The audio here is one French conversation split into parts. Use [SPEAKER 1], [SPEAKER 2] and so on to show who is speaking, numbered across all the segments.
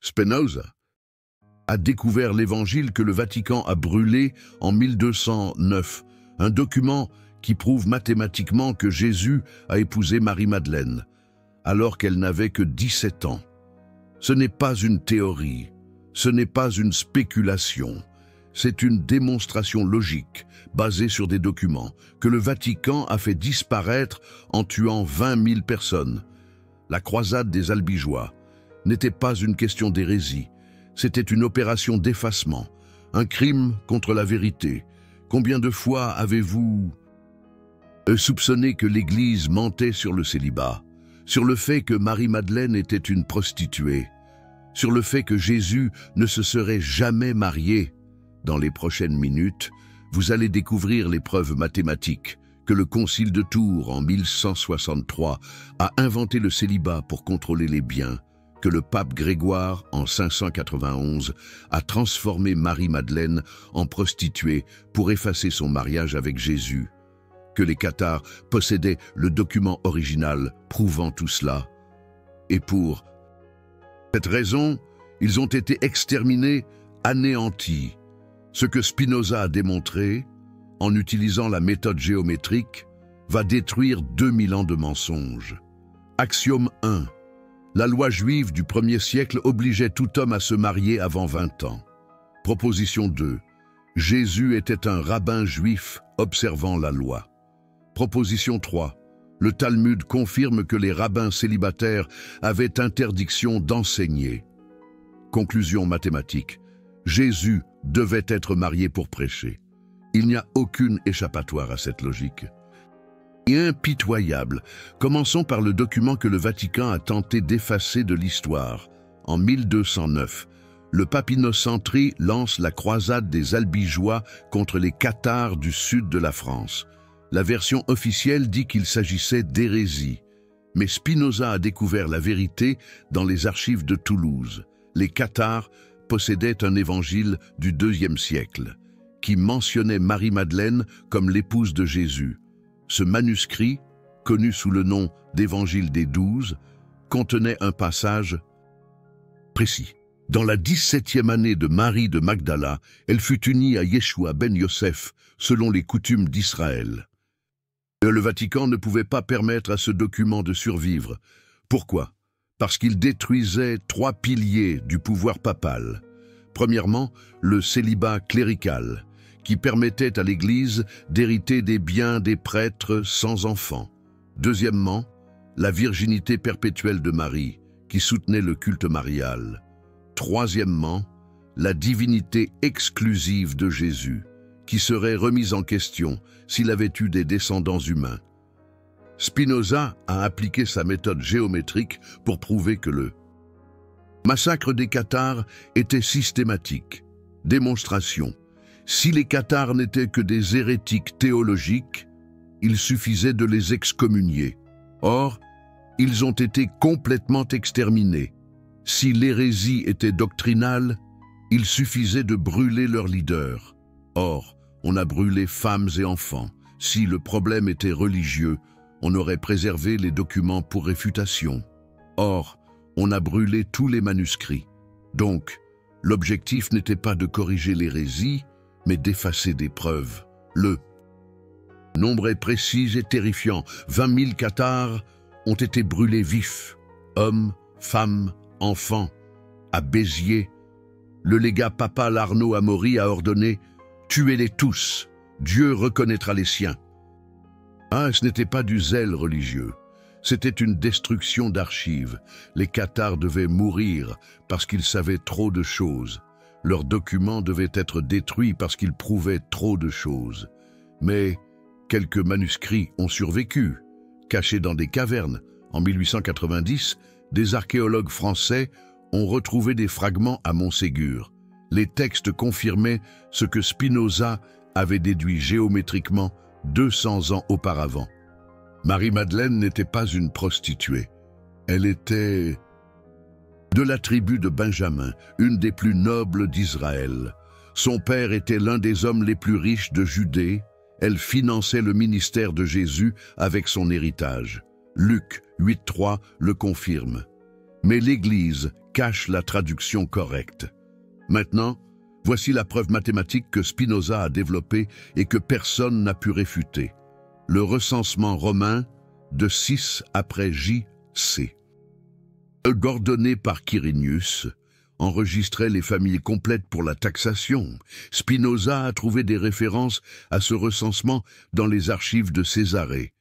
[SPEAKER 1] Spinoza a découvert l'évangile que le Vatican a brûlé en 1209, un document qui prouve mathématiquement que Jésus a épousé Marie-Madeleine, alors qu'elle n'avait que 17 ans. Ce n'est pas une théorie, ce n'est pas une spéculation, c'est une démonstration logique, basée sur des documents, que le Vatican a fait disparaître en tuant 20 000 personnes. La croisade des Albigeois n'était pas une question d'hérésie, c'était une opération d'effacement, un crime contre la vérité. Combien de fois avez-vous soupçonné que l'Église mentait sur le célibat, sur le fait que Marie-Madeleine était une prostituée, sur le fait que Jésus ne se serait jamais marié? Dans les prochaines minutes, vous allez découvrir les preuves mathématiques que le Concile de Tours en 1163 a inventé le célibat pour contrôler les biens, que le pape Grégoire en 591 a transformé Marie-Madeleine en prostituée pour effacer son mariage avec Jésus, que les cathares possédaient le document original prouvant tout cela. Et pour cette raison, ils ont été exterminés, anéantis. Ce que Spinoza a démontré, en utilisant la méthode géométrique, va détruire 2000 ans de mensonges. Axiome 1. La loi juive du 1er siècle obligeait tout homme à se marier avant 20 ans. Proposition 2. Jésus était un rabbin juif observant la loi. Proposition 3. Le Talmud confirme que les rabbins célibataires avaient interdiction d'enseigner. Conclusion mathématique. Jésus devait être marié pour prêcher. Il n'y a aucune échappatoire à cette logique. Impitoyable. Commençons par le document que le Vatican a tenté d'effacer de l'histoire. En 1209, le pape Innocent III lance la croisade des Albigeois contre les cathares du sud de la France. La version officielle dit qu'il s'agissait d'hérésie. Mais Spinoza a découvert la vérité dans les archives de Toulouse. Les cathares possédaient un évangile du IIe siècle, qui mentionnait Marie-Madeleine comme l'épouse de Jésus. Ce manuscrit, connu sous le nom d'Évangile des 12, contenait un passage précis. Dans la 17e année de Marie de Magdala, elle fut unie à Yeshua ben Yosef, selon les coutumes d'Israël. Le Vatican ne pouvait pas permettre à ce document de survivre. Pourquoi? Parce qu'il détruisait 3 piliers du pouvoir papal. Premièrement, le célibat clérical, qui permettait à l'Église d'hériter des biens des prêtres sans enfants. Deuxièmement, la virginité perpétuelle de Marie, qui soutenait le culte marial. Troisièmement, la divinité exclusive de Jésus, qui serait remise en question s'il avait eu des descendants humains. Spinoza a appliqué sa méthode géométrique pour prouver que le massacre des cathares était systématique. Démonstration. Si les cathares n'étaient que des hérétiques théologiques, il suffisait de les excommunier. Or, ils ont été complètement exterminés. Si l'hérésie était doctrinale, il suffisait de brûler leurs leaders. Or, on a brûlé femmes et enfants. Si le problème était religieux, on aurait préservé les documents pour réfutation. Or, on a brûlé tous les manuscrits. Donc, l'objectif n'était pas de corriger l'hérésie, mais d'effacer des preuves. Le nombre est précis et terrifiant. 20 000 cathares ont été brûlés vifs. Hommes, femmes, enfants. À Béziers, le légat papal Arnaud Amaury a ordonné « Tuez-les tous, Dieu reconnaîtra les siens ». Ah, ce n'était pas du zèle religieux. C'était une destruction d'archives. Les cathares devaient mourir parce qu'ils savaient trop de choses. Leurs documents devaient être détruits parce qu'ils prouvaient trop de choses. Mais quelques manuscrits ont survécu. Cachés dans des cavernes, en 1890, des archéologues français ont retrouvé des fragments à Montségur. Les textes confirmaient ce que Spinoza avait déduit géométriquement 200 ans auparavant. Marie-Madeleine n'était pas une prostituée. Elle était de la tribu de Benjamin, une des plus nobles d'Israël. Son père était l'un des hommes les plus riches de Judée. Elle finançait le ministère de Jésus avec son héritage. Luc 8,3 le confirme. Mais l'Église cache la traduction correcte. Maintenant, voici la preuve mathématique que Spinoza a développée et que personne n'a pu réfuter. Le recensement romain de 6 après J.C. Ordonné par Quirinius, enregistrait les familles complètes pour la taxation. Spinoza a trouvé des références à ce recensement dans les archives de Césarée.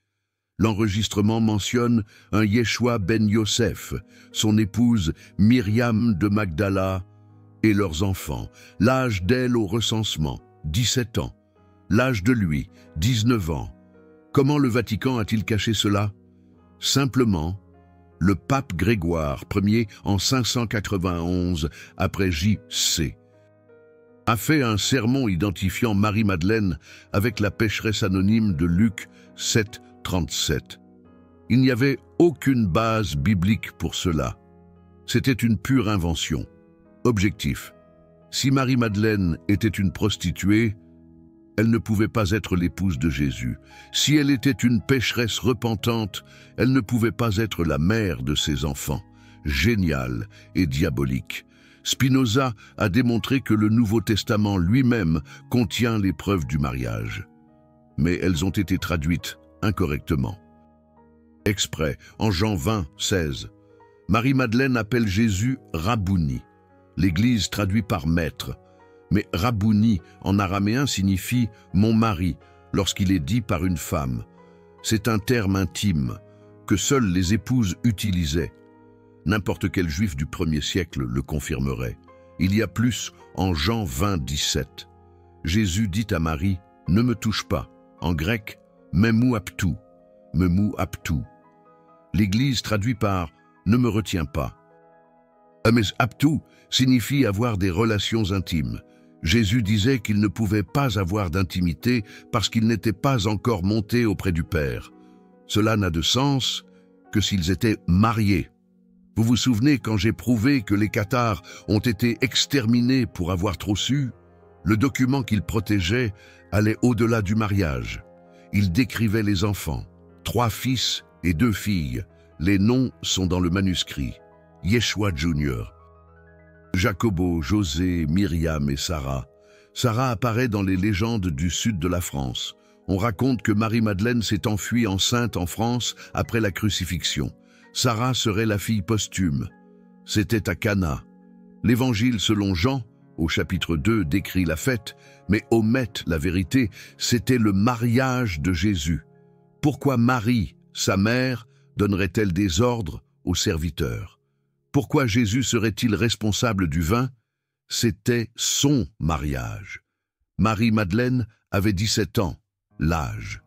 [SPEAKER 1] L'enregistrement mentionne un Yeshua ben Yosef, son épouse Myriam de Magdala et leurs enfants. L'âge d'elle au recensement, 17 ans. L'âge de lui, 19 ans. Comment le Vatican a-t-il caché cela? Simplement, le pape Grégoire Ier, en 591 après J.C., a fait un sermon identifiant Marie-Madeleine avec la pécheresse anonyme de Luc 7, 37. Il n'y avait aucune base biblique pour cela. C'était une pure invention. Objectif. Si Marie-Madeleine était une prostituée, elle ne pouvait pas être l'épouse de Jésus. Si elle était une pécheresse repentante, elle ne pouvait pas être la mère de ses enfants. Génial et diabolique. Spinoza a démontré que le Nouveau Testament lui-même contient les preuves du mariage. Mais elles ont été traduites incorrectement. Exprès, en Jean 20, 16, Marie-Madeleine appelle Jésus Rabouni. L'Église traduit par maître. Mais Rabouni en araméen signifie « mon mari » lorsqu'il est dit par une femme. C'est un terme intime que seules les épouses utilisaient. N'importe quel juif du 1er siècle le confirmerait. Il y a plus en Jean 20, 17. Jésus dit à Marie « ne me touche pas », en grec « memou aptou », L'Église traduit par « ne me retiens pas ». Mais aptou signifie avoir des relations intimes. Jésus disait qu'il ne pouvait pas avoir d'intimité parce qu'il n'était pas encore monté auprès du Père. Cela n'a de sens que s'ils étaient mariés. Vous vous souvenez quand j'ai prouvé que les cathares ont été exterminés pour avoir trop su? Le document qu'ils protégeaient allait au-delà du mariage. Il décrivait les enfants, 3 fils et 2 filles. Les noms sont dans le manuscrit. Yeshua Jr., Jacobo, José, Myriam et Sarah. Sarah apparaît dans les légendes du sud de la France. On raconte que Marie-Madeleine s'est enfuie enceinte en France après la crucifixion. Sarah serait la fille posthume. C'était à Cana. L'Évangile selon Jean, au chapitre 2, décrit la fête, mais omet la vérité, c'était le mariage de Jésus. Pourquoi Marie, sa mère, donnerait-elle des ordres aux serviteurs? Pourquoi Jésus serait-il responsable du vin? C'était son mariage. Marie-Madeleine avait 17 ans, l'âge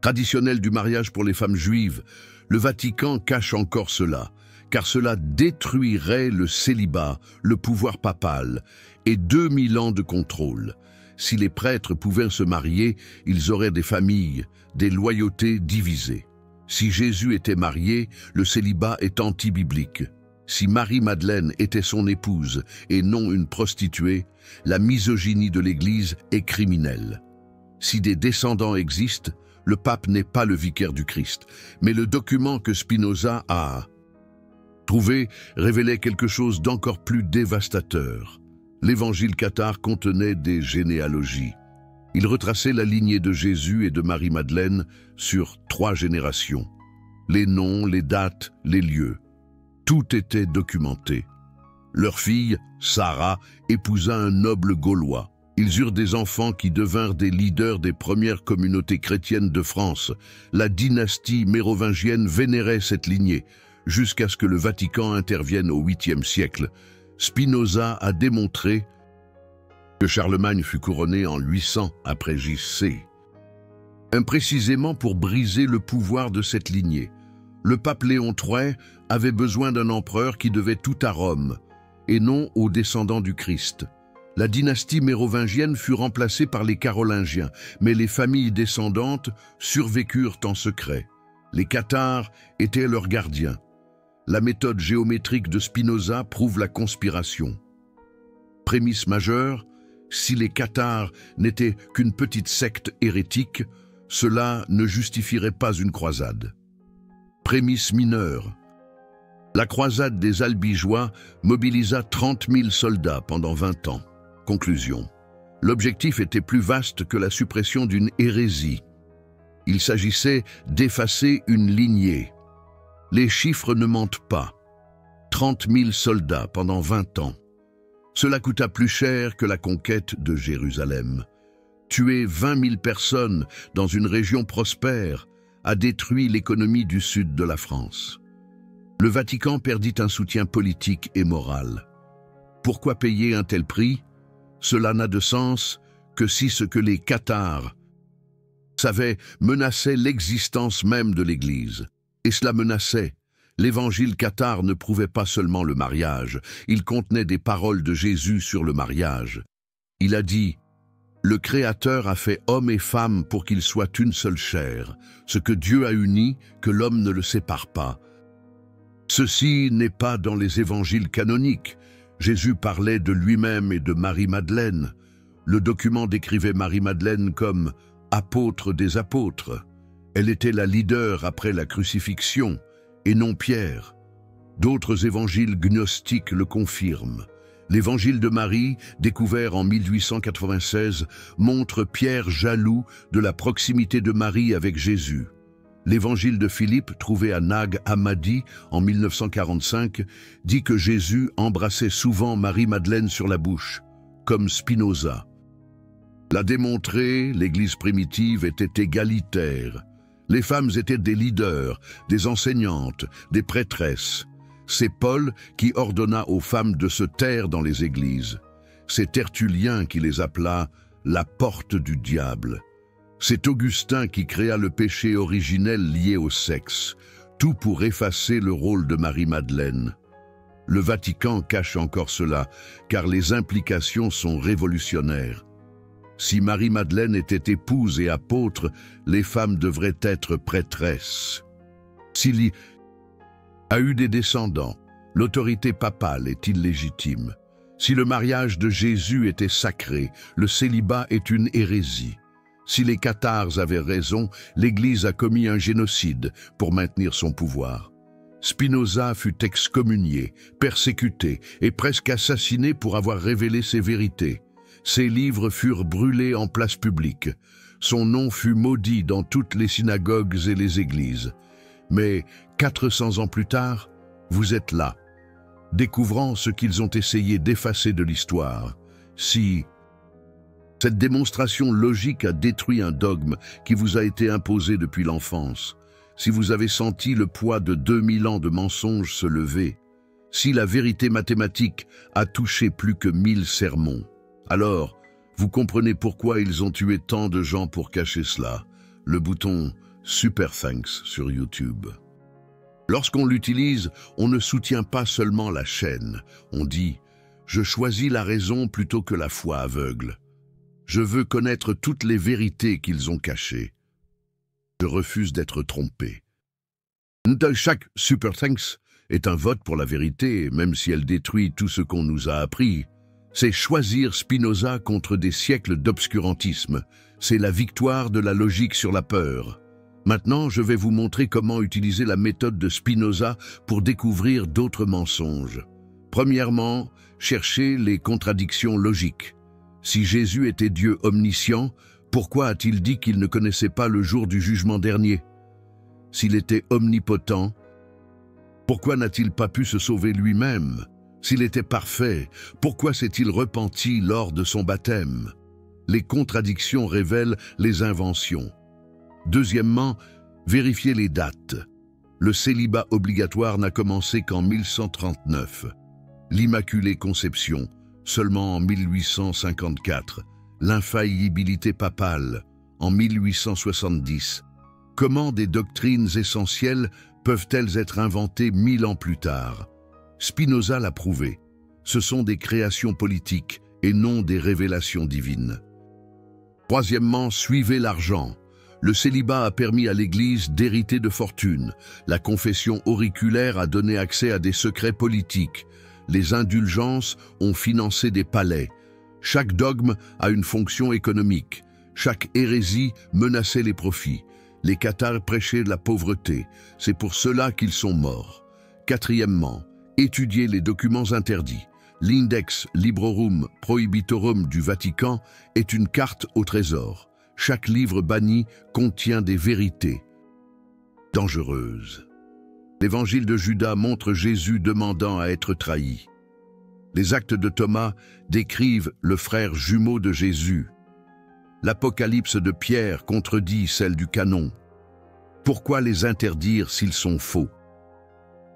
[SPEAKER 1] traditionnel du mariage pour les femmes juives. Le Vatican cache encore cela, car cela détruirait le célibat, le pouvoir papal et 2000 ans de contrôle. Si les prêtres pouvaient se marier, ils auraient des familles, des loyautés divisées. Si Jésus était marié, le célibat est anti-biblique. Si Marie-Madeleine était son épouse et non une prostituée, la misogynie de l'Église est criminelle. Si des descendants existent, le pape n'est pas le vicaire du Christ, mais le document que Spinoza a trouvé révélait quelque chose d'encore plus dévastateur. L'Évangile cathare contenait des généalogies. Il retraçait la lignée de Jésus et de Marie-Madeleine sur 3 générations. Les noms, les dates, les lieux. Tout était documenté. Leur fille, Sarah, épousa un noble Gaulois. Ils eurent des enfants qui devinrent des leaders des premières communautés chrétiennes de France. La dynastie mérovingienne vénérait cette lignée, jusqu'à ce que le Vatican intervienne au 8e siècle. Spinoza a démontré que Charlemagne fut couronné en 800 après J.C. Précisément pour briser le pouvoir de cette lignée. Le pape Léon III avait besoin d'un empereur qui devait tout à Rome, et non aux descendants du Christ. La dynastie mérovingienne fut remplacée par les Carolingiens, mais les familles descendantes survécurent en secret. Les cathares étaient leurs gardiens. La méthode géométrique de Spinoza prouve la conspiration. Prémisse majeure, si les cathares n'étaient qu'une petite secte hérétique, cela ne justifierait pas une croisade. Prémisse mineure. La croisade des Albigeois mobilisa 30 000 soldats pendant 20 ans. Conclusion. L'objectif était plus vaste que la suppression d'une hérésie. Il s'agissait d'effacer une lignée. Les chiffres ne mentent pas. 30 000 soldats pendant 20 ans. Cela coûta plus cher que la conquête de Jérusalem. Tuer 20 000 personnes dans une région prospère a détruit l'économie du sud de la France. Le Vatican perdit un soutien politique et moral. Pourquoi payer un tel prix? Cela n'a de sens que si ce que les cathares savaient menaçait l'existence même de l'Église. Et cela menaçait. L'évangile cathare ne prouvait pas seulement le mariage, il contenait des paroles de Jésus sur le mariage. Il a dit « Le Créateur a fait homme et femme pour qu'ils soient une seule chair. Ce que Dieu a uni, que l'homme ne le sépare pas. » Ceci n'est pas dans les évangiles canoniques. Jésus parlait de lui-même et de Marie-Madeleine. Le document décrivait Marie-Madeleine comme « apôtre des apôtres ». Elle était la leader après la crucifixion, et non Pierre. D'autres évangiles gnostiques le confirment. L'évangile de Marie, découvert en 1896, montre Pierre jaloux de la proximité de Marie avec Jésus. L'évangile de Philippe, trouvé à Nag Hammadi en 1945, dit que Jésus embrassait souvent Marie-Madeleine sur la bouche, comme Spinoza. L'a démontré, l'Église primitive était égalitaire. Les femmes étaient des leaders, des enseignantes, des prêtresses. C'est Paul qui ordonna aux femmes de se taire dans les églises. C'est Tertullien qui les appela « la porte du diable ». C'est Augustin qui créa le péché originel lié au sexe, tout pour effacer le rôle de Marie-Madeleine. Le Vatican cache encore cela, car les implications sont révolutionnaires. Si Marie-Madeleine était épouse et apôtre, les femmes devraient être prêtresses. S'il a eu des descendants, l'autorité papale est illégitime. Si le mariage de Jésus était sacré, le célibat est une hérésie. Si les cathares avaient raison, l'Église a commis un génocide pour maintenir son pouvoir. Spinoza fut excommunié, persécuté et presque assassiné pour avoir révélé ses vérités. Ses livres furent brûlés en place publique. Son nom fut maudit dans toutes les synagogues et les églises. Mais 400 ans plus tard, vous êtes là, découvrant ce qu'ils ont essayé d'effacer de l'histoire. Si cette démonstration logique a détruit un dogme qui vous a été imposé depuis l'enfance, si vous avez senti le poids de 2000 ans de mensonges se lever, si la vérité mathématique a touché plus que 1000 sermons, alors vous comprenez pourquoi ils ont tué tant de gens pour cacher cela. Le bouton « Super Thanks » sur YouTube. Lorsqu'on l'utilise, on ne soutient pas seulement la chaîne. On dit « Je choisis la raison plutôt que la foi aveugle. Je veux connaître toutes les vérités qu'ils ont cachées. Je refuse d'être trompé. » Chaque « Super Thanks » est un vote pour la vérité, même si elle détruit tout ce qu'on nous a appris. C'est choisir Spinoza contre des siècles d'obscurantisme. C'est la victoire de la logique sur la peur. Maintenant, je vais vous montrer comment utiliser la méthode de Spinoza pour découvrir d'autres mensonges. Premièrement, cherchez les contradictions logiques. Si Jésus était Dieu omniscient, pourquoi a-t-il dit qu'il ne connaissait pas le jour du jugement dernier? S'il était omnipotent, pourquoi n'a-t-il pas pu se sauver lui-même? S'il était parfait, pourquoi s'est-il repenti lors de son baptême? Les contradictions révèlent les inventions. Deuxièmement, vérifiez les dates. Le célibat obligatoire n'a commencé qu'en 1139. L'Immaculée Conception, seulement en 1854. L'infaillibilité papale, en 1870. Comment des doctrines essentielles peuvent-elles être inventées 1000 ans plus tard? Spinoza l'a prouvé. Ce sont des créations politiques et non des révélations divines. Troisièmement, suivez l'argent. Le célibat a permis à l'Église d'hériter de fortune. La confession auriculaire a donné accès à des secrets politiques. Les indulgences ont financé des palais. Chaque dogme a une fonction économique. Chaque hérésie menaçait les profits. Les cathares prêchaient la pauvreté. C'est pour cela qu'ils sont morts. Quatrièmement, étudiez les documents interdits. L'Index Librorum Prohibitorum du Vatican est une carte au trésor. Chaque livre banni contient des vérités dangereuses. L'évangile de Judas montre Jésus demandant à être trahi. Les actes de Thomas décrivent le frère jumeau de Jésus. L'Apocalypse de Pierre contredit celle du canon. Pourquoi les interdire s'ils sont faux?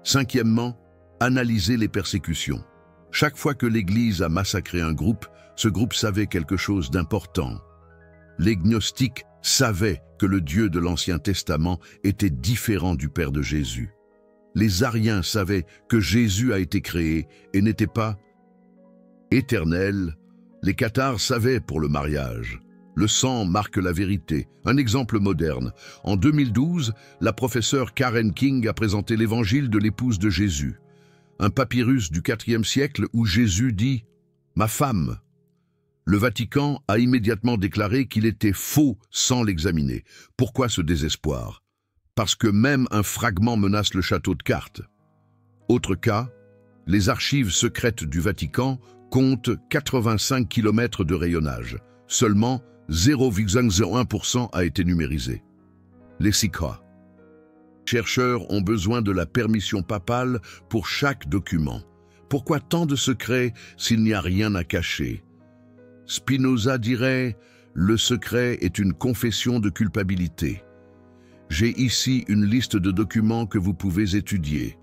[SPEAKER 1] Cinquièmement, analysez les persécutions. Chaque fois que l'Église a massacré un groupe, ce groupe savait quelque chose d'important. Les gnostiques savaient que le Dieu de l'Ancien Testament était différent du Père de Jésus. Les Ariens savaient que Jésus a été créé et n'était pas éternel. Les cathares savaient pour le mariage. Le sang marque la vérité. Un exemple moderne. En 2012, la professeure Karen King a présenté l'évangile de l'épouse de Jésus. Un papyrus du IVe siècle où Jésus dit « Ma femme ». Le Vatican a immédiatement déclaré qu'il était faux sans l'examiner. Pourquoi ce désespoir? Parce que même un fragment menace le château de cartes. Autre cas, les archives secrètes du Vatican comptent 85 km de rayonnage. Seulement 0,01% a été numérisé. Les SICA. Chercheurs ont besoin de la permission papale pour chaque document. Pourquoi tant de secrets s'il n'y a rien à cacher? Spinoza dirait « Le secret est une confession de culpabilité ». J'ai ici une liste de documents que vous pouvez étudier.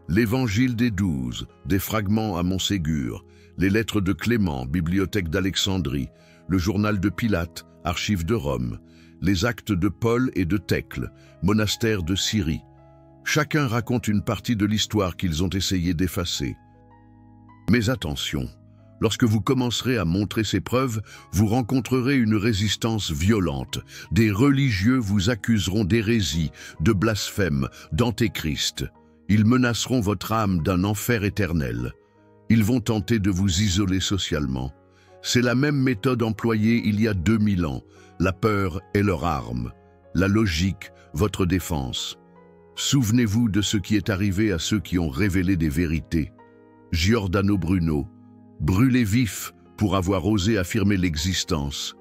[SPEAKER 1] L'Évangile des 12, des fragments à Montségur, les lettres de Clément, bibliothèque d'Alexandrie, le journal de Pilate, archives de Rome, les actes de Paul et de Thècle, monastère de Syrie. Chacun raconte une partie de l'histoire qu'ils ont essayé d'effacer. Mais attention, lorsque vous commencerez à montrer ces preuves, vous rencontrerez une résistance violente. Des religieux vous accuseront d'hérésie, de blasphème, d'antéchrist. Ils menaceront votre âme d'un enfer éternel. Ils vont tenter de vous isoler socialement. C'est la même méthode employée il y a 2000 ans. La peur est leur arme. La logique, votre défense. Souvenez-vous de ce qui est arrivé à ceux qui ont révélé des vérités. Giordano Bruno, brûlé vif pour avoir osé affirmer l'existence.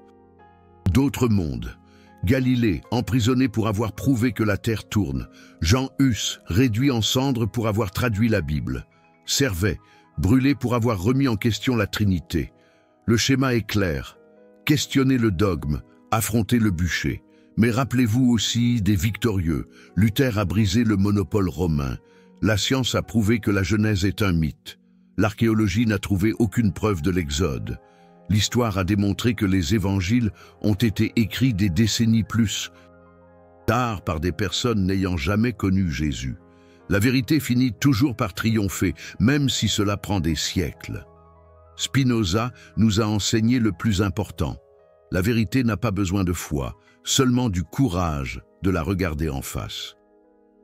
[SPEAKER 1] D'autres mondes. Galilée, emprisonné pour avoir prouvé que la Terre tourne. Jean Hus, réduit en cendres pour avoir traduit la Bible. Servet, brûlé pour avoir remis en question la Trinité. Le schéma est clair. Questionnez le dogme, affrontez le bûcher. Mais rappelez-vous aussi des victorieux. Luther a brisé le monopole romain. La science a prouvé que la Genèse est un mythe. L'archéologie n'a trouvé aucune preuve de l'Exode. L'histoire a démontré que les évangiles ont été écrits des décennies plus tard par des personnes n'ayant jamais connu Jésus. La vérité finit toujours par triompher, même si cela prend des siècles. Spinoza nous a enseigné le plus important. La vérité n'a pas besoin de foi, seulement du courage de la regarder en face.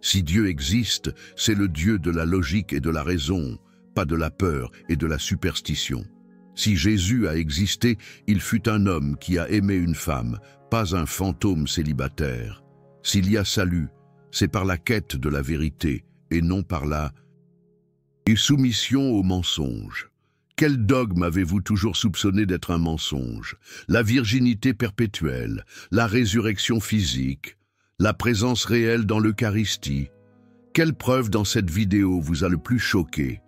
[SPEAKER 1] Si Dieu existe, c'est le Dieu de la logique et de la raison, pas de la peur et de la superstition. Si Jésus a existé, il fut un homme qui a aimé une femme, pas un fantôme célibataire. S'il y a salut, c'est par la quête de la vérité et non par la soumission au mensonge. Quel dogme avez-vous toujours soupçonné d'être un mensonge? La virginité perpétuelle, la résurrection physique, la présence réelle dans l'Eucharistie. Quelle preuve dans cette vidéo vous a le plus choqué?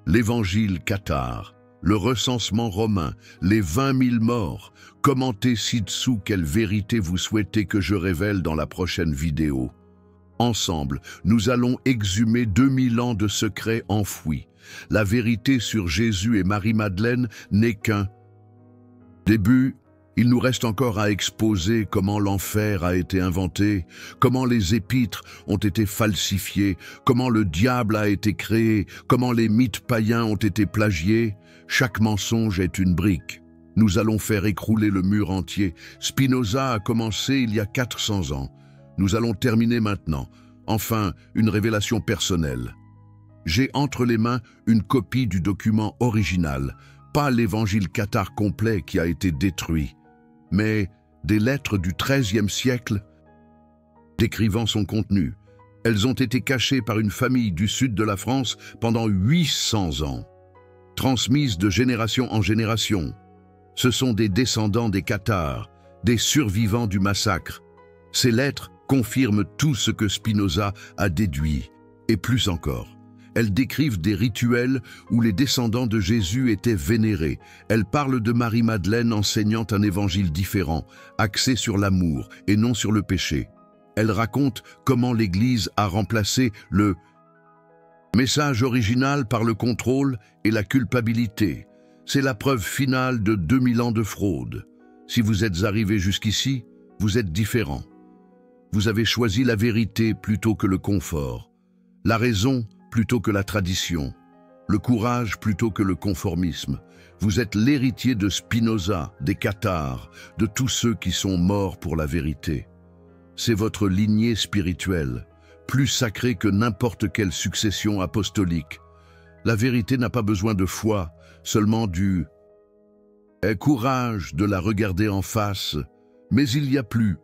[SPEAKER 1] L'évangile cathare, le recensement romain, les 20 000 morts. Commentez ci-dessous quelle vérité vous souhaitez que je révèle dans la prochaine vidéo. Ensemble, nous allons exhumer 2000 ans de secrets enfouis. La vérité sur Jésus et Marie-Madeleine n'est qu'un début. Il nous reste encore à exposer comment l'enfer a été inventé, comment les épîtres ont été falsifiées, comment le diable a été créé, comment les mythes païens ont été plagiés. Chaque mensonge est une brique. Nous allons faire écrouler le mur entier. Spinoza a commencé il y a 400 ans. Nous allons terminer maintenant. Enfin, une révélation personnelle. J'ai entre les mains une copie du document original, pas l'évangile cathare complet qui a été détruit, mais des lettres du XIIIe siècle décrivant son contenu. Elles ont été cachées par une famille du sud de la France pendant 800 ans, transmises de génération en génération. Ce sont des descendants des cathares, des survivants du massacre. Ces lettres confirment tout ce que Spinoza a déduit, et plus encore. Elles décrivent des rituels où les descendants de Jésus étaient vénérés. Elles parlent de Marie-Madeleine enseignant un évangile différent, axé sur l'amour et non sur le péché. Elles racontent comment l'Église a remplacé le message original par le contrôle et la culpabilité. C'est la preuve finale de 2000 ans de fraude. Si vous êtes arrivé jusqu'ici, vous êtes différent. Vous avez choisi la vérité plutôt que le confort, la raison plutôt que la tradition, le courage plutôt que le conformisme. Vous êtes l'héritier de Spinoza, des cathares, de tous ceux qui sont morts pour la vérité. C'est votre lignée spirituelle, plus sacrée que n'importe quelle succession apostolique. La vérité n'a pas besoin de foi, seulement du courage de la regarder en face. Mais il y a plus.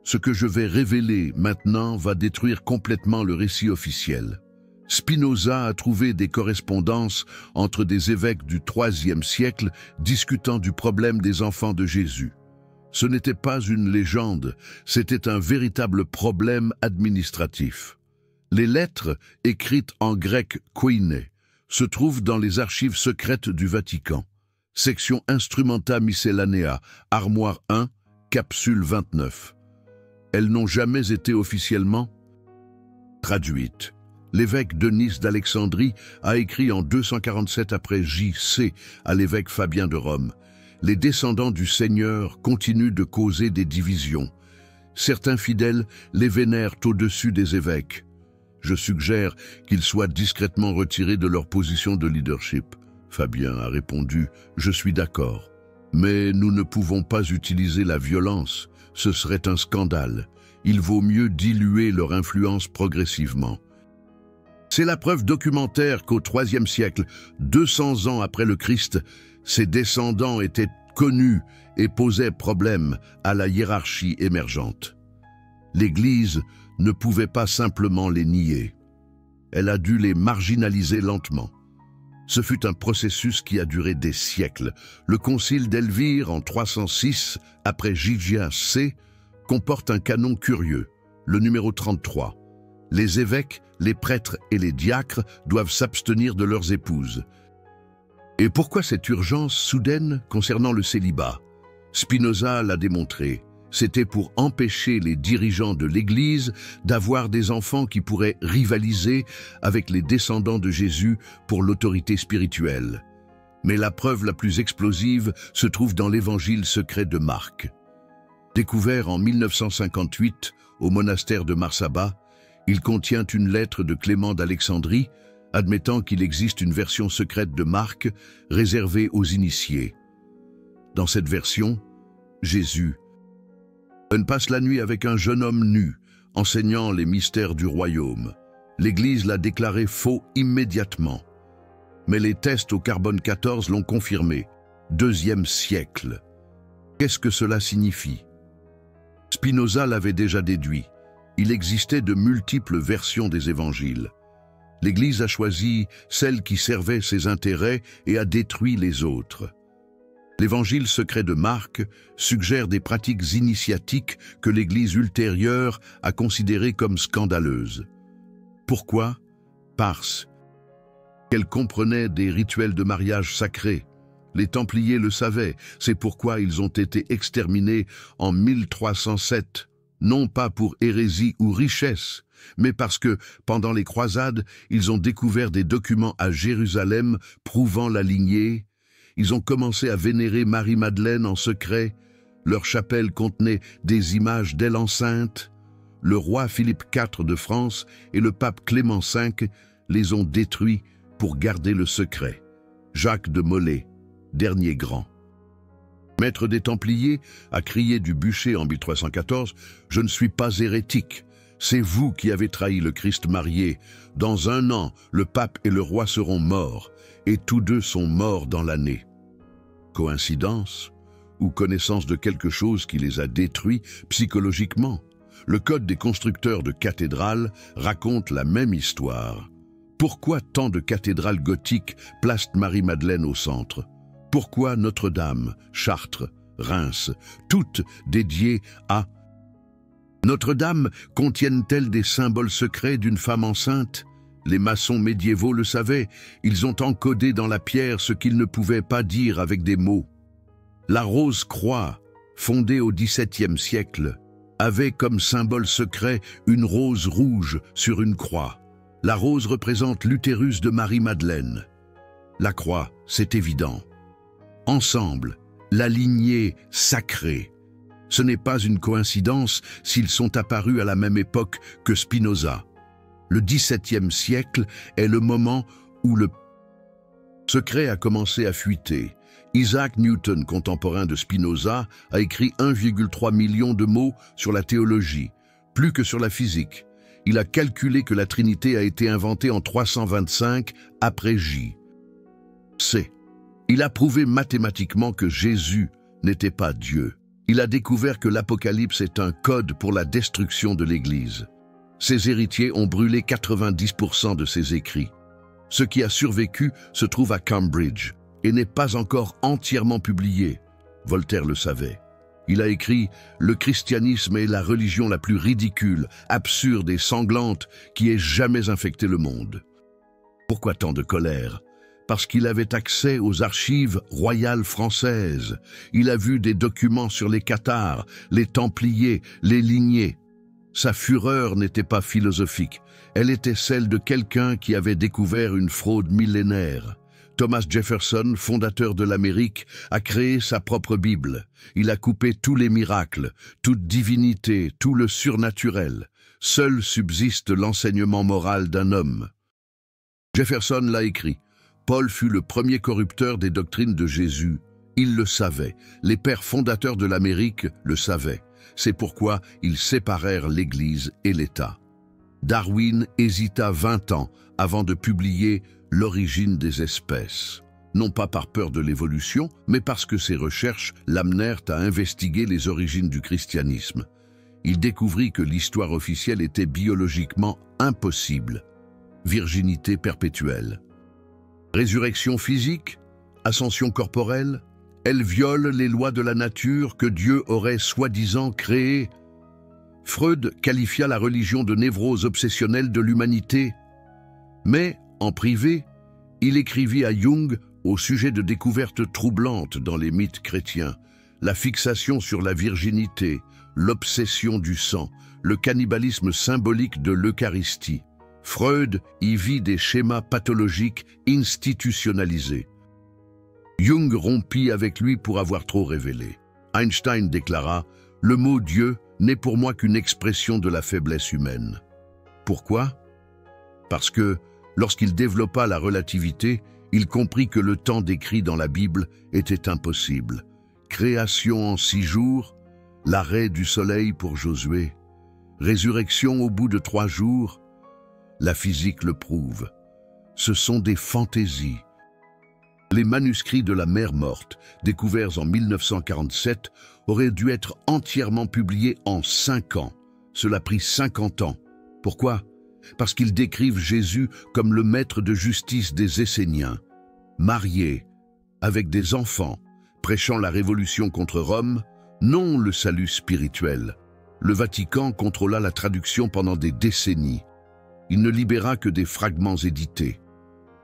[SPEAKER 1] Ce que je vais révéler maintenant va détruire complètement le récit officiel. Spinoza a trouvé des correspondances entre des évêques du IIIe siècle discutant du problème des enfants de Jésus. Ce n'était pas une légende, c'était un véritable problème administratif. Les lettres, écrites en grec koiné, se trouvent dans les archives secrètes du Vatican. Section Instrumenta Miscellanea, Armoire 1, capsule 29. Elles n'ont jamais été officiellement traduites. L'évêque Denis d'Alexandrie a écrit en 247 après J.C. à l'évêque Fabien de Rome. Les descendants du Seigneur continuent de causer des divisions. Certains fidèles les vénèrent au-dessus des évêques. Je suggère qu'ils soient discrètement retirés de leur position de leadership. Fabien a répondu « Je suis d'accord. Mais nous ne pouvons pas utiliser la violence. Ce serait un scandale. Il vaut mieux diluer leur influence progressivement. » C'est la preuve documentaire qu'au IIIe siècle, 200 ans après le Christ, ses descendants étaient connus et posaient problème à la hiérarchie émergente. L'Église ne pouvait pas simplement les nier. Elle a dû les marginaliser lentement. Ce fut un processus qui a duré des siècles. Le concile d'Elvire en 306, après Gigia C, comporte un canon curieux, le numéro 33. Les évêques, les prêtres et les diacres doivent s'abstenir de leurs épouses. Et pourquoi cette urgence soudaine concernant le célibat? Spinoza l'a démontré. C'était pour empêcher les dirigeants de l'Église d'avoir des enfants qui pourraient rivaliser avec les descendants de Jésus pour l'autorité spirituelle. Mais la preuve la plus explosive se trouve dans l'Évangile secret de Marc. Découvert en 1958 au monastère de Marsaba, il contient une lettre de Clément d'Alexandrie admettant qu'il existe une version secrète de Marc réservée aux initiés. Dans cette version, Jésus passe la nuit avec un jeune homme nu, enseignant les mystères du royaume. L'Église l'a déclaré faux immédiatement. Mais les tests au carbone 14 l'ont confirmé. 2e siècle. Qu'est-ce que cela signifie? Spinoza l'avait déjà déduit. Il existait de multiples versions des évangiles. L'Église a choisi celle qui servait ses intérêts et a détruit les autres. L'Évangile secret de Marc suggère des pratiques initiatiques que l'Église ultérieure a considérées comme scandaleuses. Pourquoi? Parce qu'elle comprenait des rituels de mariage sacrés. Les Templiers le savaient, c'est pourquoi ils ont été exterminés en 1307, non pas pour hérésie ou richesse, mais parce que, pendant les croisades, ils ont découvert des documents à Jérusalem prouvant la lignée. Ils ont commencé à vénérer Marie-Madeleine en secret. Leur chapelle contenait des images d'elle enceinte. Le roi Philippe IV de France et le pape Clément V les ont détruits pour garder le secret. Jacques de Molay, dernier grand maître des Templiers, a crié du bûcher en 1314 « Je ne suis pas hérétique. C'est vous qui avez trahi le Christ marié. Dans 1 an, le pape et le roi seront morts, et tous deux sont morts dans l'année. » Coïncidence ou connaissance de quelque chose qui les a détruits psychologiquement? Le Code des constructeurs de cathédrales raconte la même histoire. Pourquoi tant de cathédrales gothiques placent Marie-Madeleine au centre? Pourquoi Notre-Dame, Chartres, Reims, toutes dédiées à Notre-Dame contiennent-elles des symboles secrets d'une femme enceinte? Les maçons médiévaux le savaient, ils ont encodé dans la pierre ce qu'ils ne pouvaient pas dire avec des mots. La rose-croix, fondée au XVIIe siècle, avait comme symbole secret une rose rouge sur une croix. La rose représente l'utérus de Marie-Madeleine. La croix, c'est évident. Ensemble, la lignée sacrée. Ce n'est pas une coïncidence s'ils sont apparus à la même époque que Spinoza. Le XVIIe siècle est le moment où le secret a commencé à fuiter. Isaac Newton, contemporain de Spinoza, a écrit 1,3 million de mots sur la théologie, plus que sur la physique. Il a calculé que la Trinité a été inventée en 325 après J. C. Il a prouvé mathématiquement que Jésus n'était pas Dieu. Il a découvert que l'Apocalypse est un code pour la destruction de l'Église. Ses héritiers ont brûlé 90% de ses écrits. Ce qui a survécu se trouve à Cambridge et n'est pas encore entièrement publié. Voltaire le savait. Il a écrit « Le christianisme est la religion la plus ridicule, absurde et sanglante qui ait jamais infecté le monde. » Pourquoi tant de colère? Parce qu'il avait accès aux archives royales françaises. Il a vu des documents sur les cathares, les templiers, les lignées. Sa fureur n'était pas philosophique, elle était celle de quelqu'un qui avait découvert une fraude millénaire. Thomas Jefferson, fondateur de l'Amérique, a créé sa propre Bible. Il a coupé tous les miracles, toute divinité, tout le surnaturel. Seul subsiste l'enseignement moral d'un homme. Jefferson l'a écrit. Paul fut le premier corrupteur des doctrines de Jésus. Il le savait. Les pères fondateurs de l'Amérique le savaient. C'est pourquoi ils séparèrent l'Église et l'État. Darwin hésita 20 ans avant de publier L'origine des espèces. Non pas par peur de l'évolution, mais parce que ses recherches l'amenèrent à investiguer les origines du christianisme. Il découvrit que l'histoire officielle était biologiquement impossible. Virginité perpétuelle. Résurrection physique, ascension corporelle, elle viole les lois de la nature que Dieu aurait soi-disant créées. Freud qualifia la religion de névrose obsessionnelle de l'humanité. Mais, en privé, il écrivit à Jung au sujet de découvertes troublantes dans les mythes chrétiens, la fixation sur la virginité, l'obsession du sang, le cannibalisme symbolique de l'Eucharistie. Freud y vit des schémas pathologiques institutionnalisés. Jung rompit avec lui pour avoir trop révélé. Einstein déclara « Le mot Dieu n'est pour moi qu'une expression de la faiblesse humaine. » Pourquoi? Parce que, lorsqu'il développa la relativité, il comprit que le temps décrit dans la Bible était impossible. Création en 6 jours, l'arrêt du soleil pour Josué, résurrection au bout de 3 jours, la physique le prouve. Ce sont des fantaisies. Les manuscrits de la Mer Morte, découverts en 1947, auraient dû être entièrement publiés en 5 ans. Cela prit 50 ans. Pourquoi? Parce qu'ils décrivent Jésus comme le maître de justice des Esséniens, marié, avec des enfants, prêchant la révolution contre Rome, non le salut spirituel. Le Vatican contrôla la traduction pendant des décennies. Il ne libéra que des fragments édités.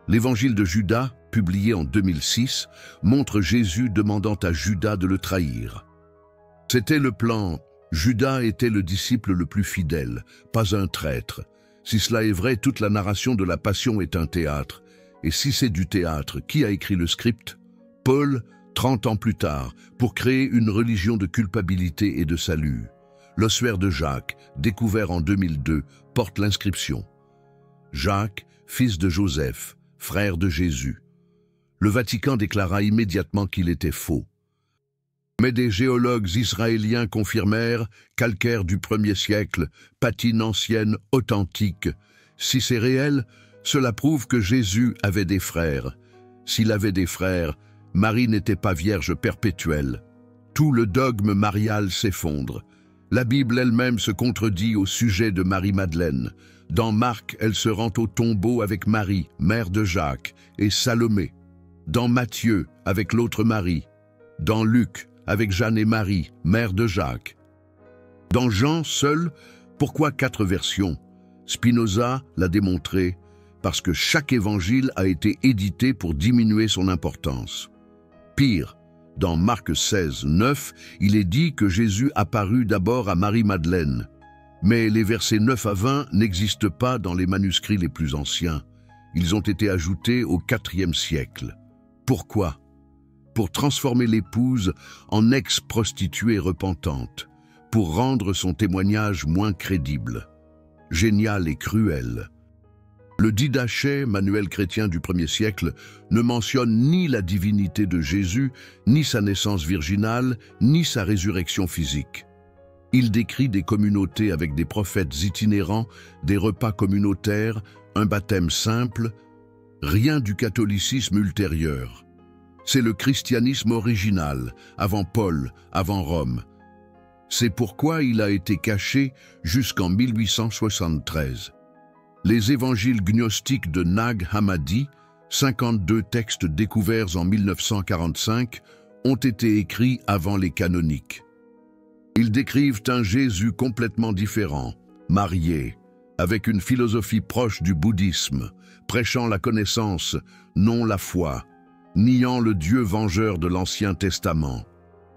[SPEAKER 1] L'évangile de Judas, publié en 2006, montre Jésus demandant à Judas de le trahir. C'était le plan. Judas était le disciple le plus fidèle, pas un traître. Si cela est vrai, toute la narration de la Passion est un théâtre. Et si c'est du théâtre, qui a écrit le script? Paul, 30 ans plus tard, pour créer une religion de culpabilité et de salut. L'ossuaire de Jacques, découvert en 2002, porte l'inscription. Jacques, fils de Joseph, frère de Jésus. Le Vatican déclara immédiatement qu'il était faux. Mais des géologues israéliens confirmèrent, calcaire du 1er siècle, patine ancienne, authentique. Si c'est réel, cela prouve que Jésus avait des frères. S'il avait des frères, Marie n'était pas vierge perpétuelle. Tout le dogme marial s'effondre. La Bible elle-même se contredit au sujet de Marie-Madeleine. Dans Marc, elle se rend au tombeau avec Marie, mère de Jacques, et Salomé. Dans Matthieu, avec l'autre Marie. Dans Luc, avec Jeanne et Marie, mère de Jacques. Dans Jean seul, pourquoi 4 versions? Spinoza l'a démontré, parce que chaque évangile a été édité pour diminuer son importance. Pire, dans Marc 16, 9, il est dit que Jésus apparut d'abord à Marie-Madeleine. Mais les versets 9 à 20 n'existent pas dans les manuscrits les plus anciens. Ils ont été ajoutés au IVe siècle. Pourquoi? Pour transformer l'épouse en ex-prostituée repentante, pour rendre son témoignage moins crédible. Génial et cruel. Le Didaché, manuel chrétien du 1er siècle, ne mentionne ni la divinité de Jésus, ni sa naissance virginale, ni sa résurrection physique. Il décrit des communautés avec des prophètes itinérants, des repas communautaires, un baptême simple, rien du catholicisme ultérieur. C'est le christianisme original, avant Paul, avant Rome. C'est pourquoi il a été caché jusqu'en 1873. Les évangiles gnostiques de Nag Hammadi, 52 textes découverts en 1945, ont été écrits avant les canoniques. Ils décrivent un Jésus complètement différent, marié, avec une philosophie proche du bouddhisme, prêchant la connaissance, non la foi, niant le Dieu vengeur de l'Ancien Testament.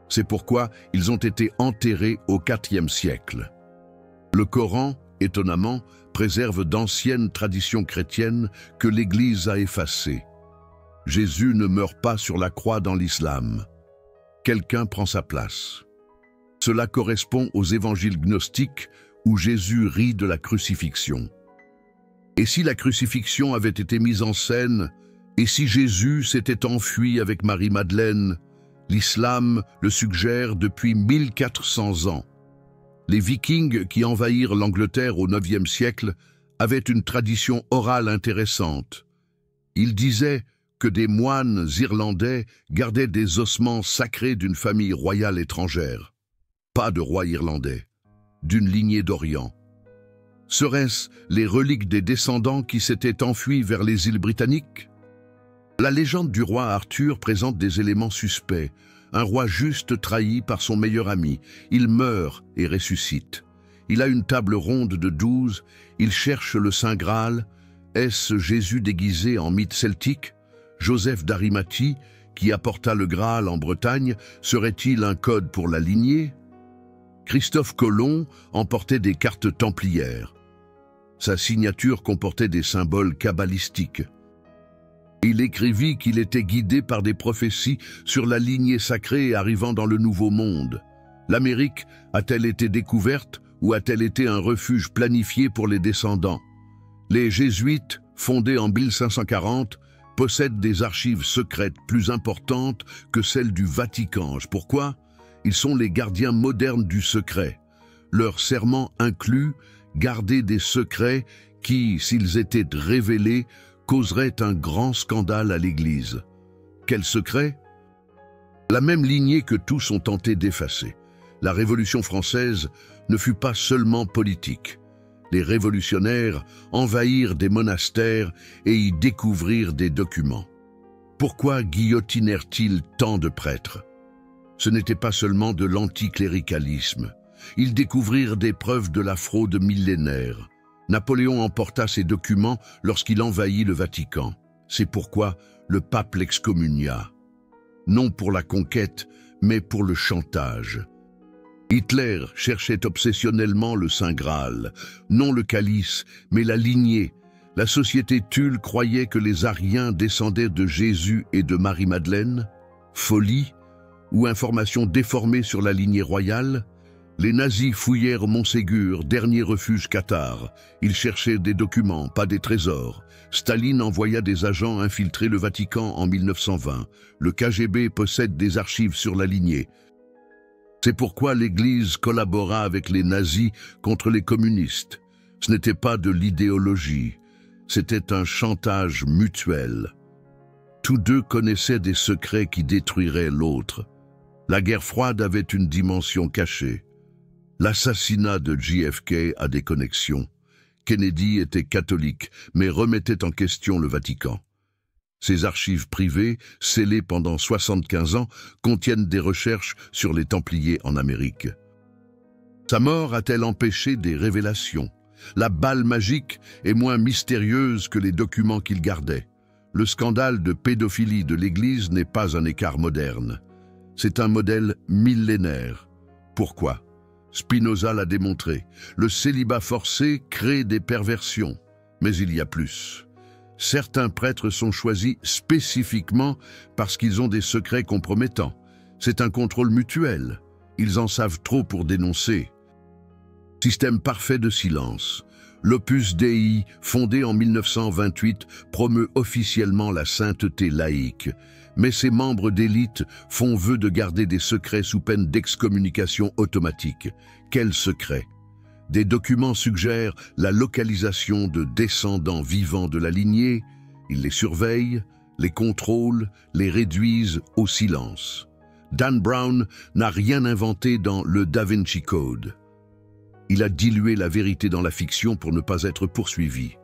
[SPEAKER 1] C'est pourquoi ils ont été enterrés au IVe siècle. Le Coran, étonnamment, préserve d'anciennes traditions chrétiennes que l'Église a effacées. Jésus ne meurt pas sur la croix dans l'islam. Quelqu'un prend sa place. Cela correspond aux évangiles gnostiques où Jésus rit de la crucifixion. Et si la crucifixion avait été mise en scène, et si Jésus s'était enfui avec Marie-Madeleine, l'islam le suggère depuis 1400 ans. Les Vikings qui envahirent l'Angleterre au IXe siècle avaient une tradition orale intéressante. Ils disaient que des moines irlandais gardaient des ossements sacrés d'une famille royale étrangère. Pas de roi irlandais, d'une lignée d'Orient. Seraient-ce les reliques des descendants qui s'étaient enfuis vers les îles britanniques? La légende du roi Arthur présente des éléments suspects. Un roi juste trahi par son meilleur ami. Il meurt et ressuscite. Il a une table ronde de 12. Il cherche le Saint Graal. Est-ce Jésus déguisé en mythe celtique? Joseph d'Arimathie, qui apporta le Graal en Bretagne, serait-il un code pour la lignée? Christophe Colomb emportait des cartes templières. Sa signature comportait des symboles kabbalistiques. Il écrivit qu'il était guidé par des prophéties sur la lignée sacrée arrivant dans le Nouveau Monde. L'Amérique a-t-elle été découverte ou a-t-elle été un refuge planifié pour les descendants? Les Jésuites, fondés en 1540, possèdent des archives secrètes plus importantes que celles du Vatican. Pourquoi? Ils sont les gardiens modernes du secret. Leur serment inclut garder des secrets qui, s'ils étaient révélés, causeraient un grand scandale à l'Église. Quel secret? La même lignée que tous ont tenté d'effacer. La Révolution française ne fut pas seulement politique. Les révolutionnaires envahirent des monastères et y découvrirent des documents. Pourquoi guillotinèrent-ils tant de prêtres? Ce n'était pas seulement de l'anticléricalisme. Ils découvrirent des preuves de la fraude millénaire. Napoléon emporta ces documents lorsqu'il envahit le Vatican. C'est pourquoi le pape l'excommunia. Non pour la conquête, mais pour le chantage. Hitler cherchait obsessionnellement le Saint Graal, non le calice, mais la lignée. La société Tulle croyait que les Ariens descendaient de Jésus et de Marie-Madeleine. Folie ou information déformée sur la lignée royale? Les nazis fouillèrent Montségur, dernier refuge cathare. Ils cherchaient des documents, pas des trésors. Staline envoya des agents infiltrer le Vatican en 1920. Le KGB possède des archives sur la lignée. C'est pourquoi l'Église collabora avec les nazis contre les communistes. Ce n'était pas de l'idéologie, c'était un chantage mutuel. Tous deux connaissaient des secrets qui détruiraient l'autre. La guerre froide avait une dimension cachée. L'assassinat de JFK a des connexions. Kennedy était catholique, mais remettait en question le Vatican. Ses archives privées, scellées pendant 75 ans, contiennent des recherches sur les Templiers en Amérique. Sa mort a-t-elle empêché des révélations? La balle magique est moins mystérieuse que les documents qu'il gardait. Le scandale de pédophilie de l'Église n'est pas un écart moderne. C'est un modèle millénaire. Pourquoi? Spinoza l'a démontré. Le célibat forcé crée des perversions. Mais il y a plus. Certains prêtres sont choisis spécifiquement parce qu'ils ont des secrets compromettants. C'est un contrôle mutuel. Ils en savent trop pour dénoncer. Système parfait de silence. L'Opus Dei, fondé en 1928, promeut officiellement la sainteté laïque. Mais ses membres d'élite font vœu de garder des secrets sous peine d'excommunication automatique. Quels secrets? Des documents suggèrent la localisation de descendants vivants de la lignée. Ils les surveillent, les contrôlent, les réduisent au silence. Dan Brown n'a rien inventé dans le Da Vinci Code. Il a dilué la vérité dans la fiction pour ne pas être poursuivi.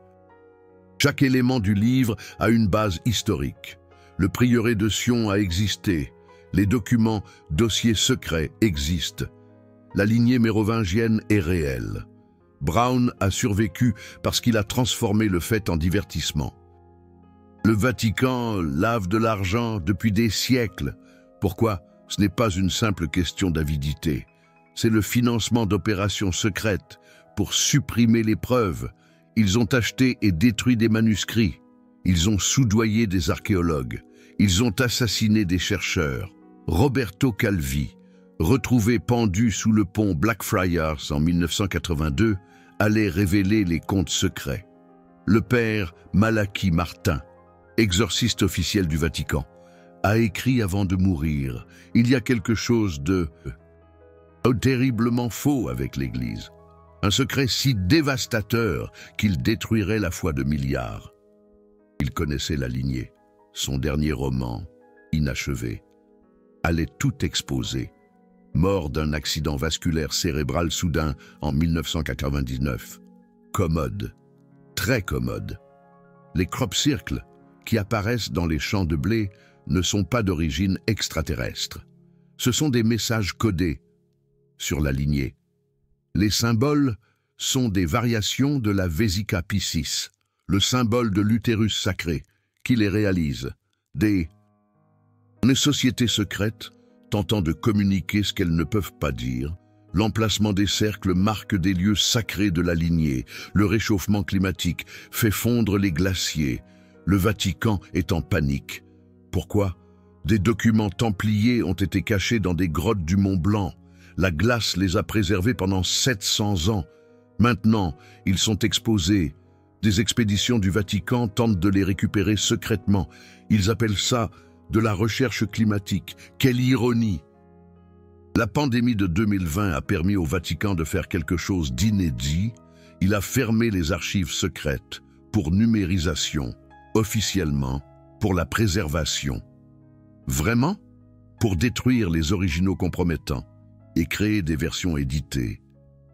[SPEAKER 1] Chaque élément du livre a une base historique. Le prieuré de Sion a existé. Les documents, dossiers secrets existent. La lignée mérovingienne est réelle. Brown a survécu parce qu'il a transformé le fait en divertissement. Le Vatican lave de l'argent depuis des siècles. Pourquoi? Ce n'est pas une simple question d'avidité. C'est le financement d'opérations secrètes pour supprimer les preuves. Ils ont acheté et détruit des manuscrits. Ils ont soudoyé des archéologues. Ils ont assassiné des chercheurs. Roberto Calvi, retrouvé pendu sous le pont Blackfriars en 1982, allait révéler les comptes secrets. Le père Malachi Martin, exorciste officiel du Vatican, a écrit avant de mourir: « Il y a quelque chose de terriblement faux avec l'Église. Un secret si dévastateur qu'il détruirait la foi de milliards. » Il connaissait la lignée. Son dernier roman, inachevé, allait tout exposer. Mort d'un accident vasculaire cérébral soudain en 1999. Commode, très commode. Les crop circles qui apparaissent dans les champs de blé ne sont pas d'origine extraterrestre. Ce sont des messages codés sur la lignée. Les symboles sont des variations de la Vesica Piscis, le symbole de l'utérus sacré, qui les réalise. Des sociétés secrètes tentant de communiquer ce qu'elles ne peuvent pas dire. L'emplacement des cercles marque des lieux sacrés de la lignée. Le réchauffement climatique fait fondre les glaciers. Le Vatican est en panique. Pourquoi? Des documents templiers ont été cachés dans des grottes du Mont Blanc. La glace les a préservés pendant 700 ans. Maintenant, ils sont exposés. Des expéditions du Vatican tentent de les récupérer secrètement. Ils appellent ça de la recherche climatique. Quelle ironie! La pandémie de 2020 a permis au Vatican de faire quelque chose d'inédit. Il a fermé les archives secrètes pour numérisation, officiellement, pour la préservation. Vraiment? Pour détruire les originaux compromettants et créer des versions éditées.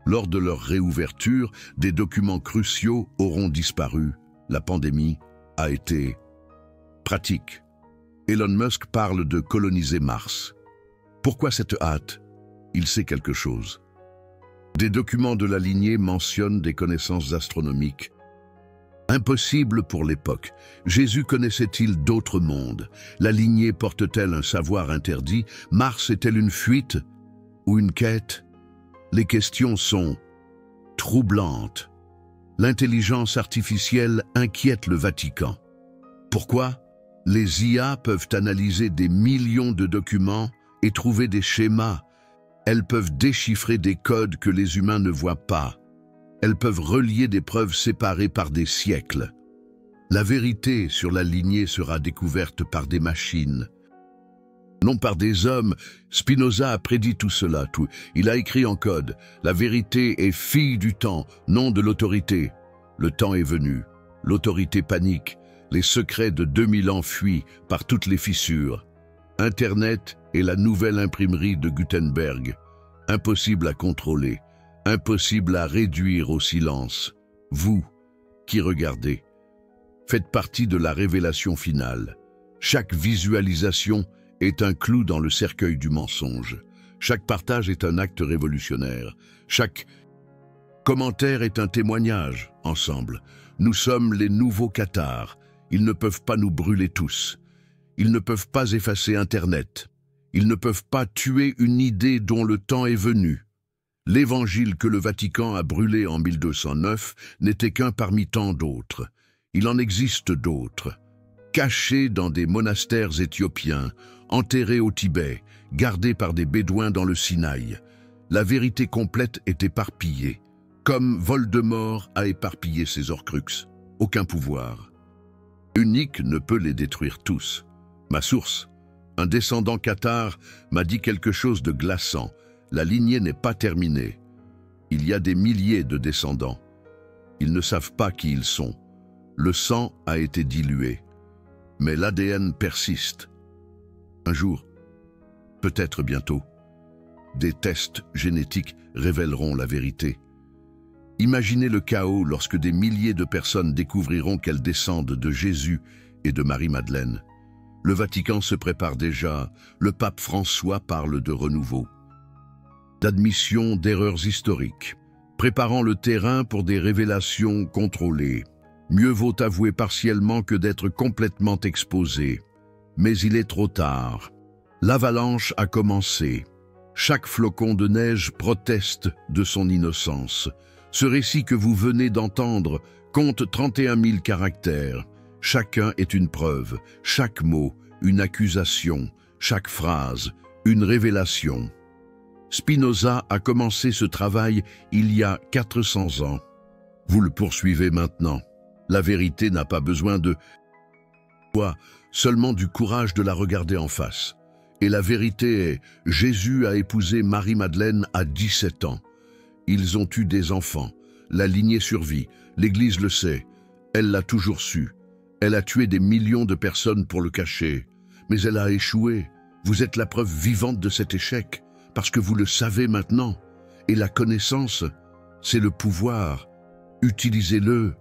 [SPEAKER 1] Lors de leur réouverture, des documents cruciaux auront disparu. La pandémie a été pratique. Elon Musk parle de coloniser Mars. Pourquoi cette hâte? Il sait quelque chose. Des documents de la lignée mentionnent des connaissances astronomiques. Impossible pour l'époque. Jésus connaissait-il d'autres mondes? La lignée porte-t-elle un savoir interdit? Mars est-elle une fuite ou une quête? Les questions sont troublantes. L'intelligence artificielle inquiète le Vatican. Pourquoi? Les IA peuvent analyser des millions de documents et trouver des schémas. Elles peuvent déchiffrer des codes que les humains ne voient pas. Elles peuvent relier des preuves séparées par des siècles. La vérité sur la lignée sera découverte par des machines, non par des hommes. Spinoza a prédit tout cela. Il a écrit en code: la vérité est fille du temps, non de l'autorité. Le temps est venu. L'autorité panique. Les secrets de 2000 ans fuient par toutes les fissures. Internet est la nouvelle imprimerie de Gutenberg. Impossible à contrôler. Impossible à réduire au silence. Vous, qui regardez, faites partie de la révélation finale. Chaque visualisation est un clou dans le cercueil du mensonge. Chaque partage est un acte révolutionnaire. Chaque commentaire est un témoignage. Ensemble, nous sommes les nouveaux cathares. Ils ne peuvent pas nous brûler tous. Ils ne peuvent pas effacer Internet. Ils ne peuvent pas tuer une idée dont le temps est venu. L'évangile que le Vatican a brûlé en 1209 n'était qu'un parmi tant d'autres. Il en existe d'autres, cachés dans des monastères éthiopiens, enterrés au Tibet, gardés par des bédouins dans le Sinaï. La vérité complète est éparpillée, comme Voldemort a éparpillé ses Horcruxes. Aucun pouvoir unique ne peut les détruire tous. Ma source, un descendant cathare, m'a dit quelque chose de glaçant. La lignée n'est pas terminée. Il y a des milliers de descendants. Ils ne savent pas qui ils sont. Le sang a été dilué. Mais l'ADN persiste. Un jour, peut-être bientôt, des tests génétiques révéleront la vérité. Imaginez le chaos lorsque des milliers de personnes découvriront qu'elles descendent de Jésus et de Marie-Madeleine. Le Vatican se prépare déjà. Le pape François parle de renouveau, d'admission d'erreurs historiques, préparant le terrain pour des révélations contrôlées. Mieux vaut avouer partiellement que d'être complètement exposé. Mais il est trop tard. L'avalanche a commencé. Chaque flocon de neige proteste de son innocence. Ce récit que vous venez d'entendre compte 31 000 caractères. Chacun est une preuve, chaque mot, une accusation, chaque phrase, une révélation. Spinoza a commencé ce travail il y a 400 ans. Vous le poursuivez maintenant. La vérité n'a pas besoin de foi, seulement du courage de la regarder en face. Et la vérité est, Jésus a épousé Marie-Madeleine à 17 ans. Ils ont eu des enfants. La lignée survit. L'Église le sait. Elle l'a toujours su. Elle a tué des millions de personnes pour le cacher. Mais elle a échoué. Vous êtes la preuve vivante de cet échec, parce que vous le savez maintenant. Et la connaissance, c'est le pouvoir. Utilisez-le.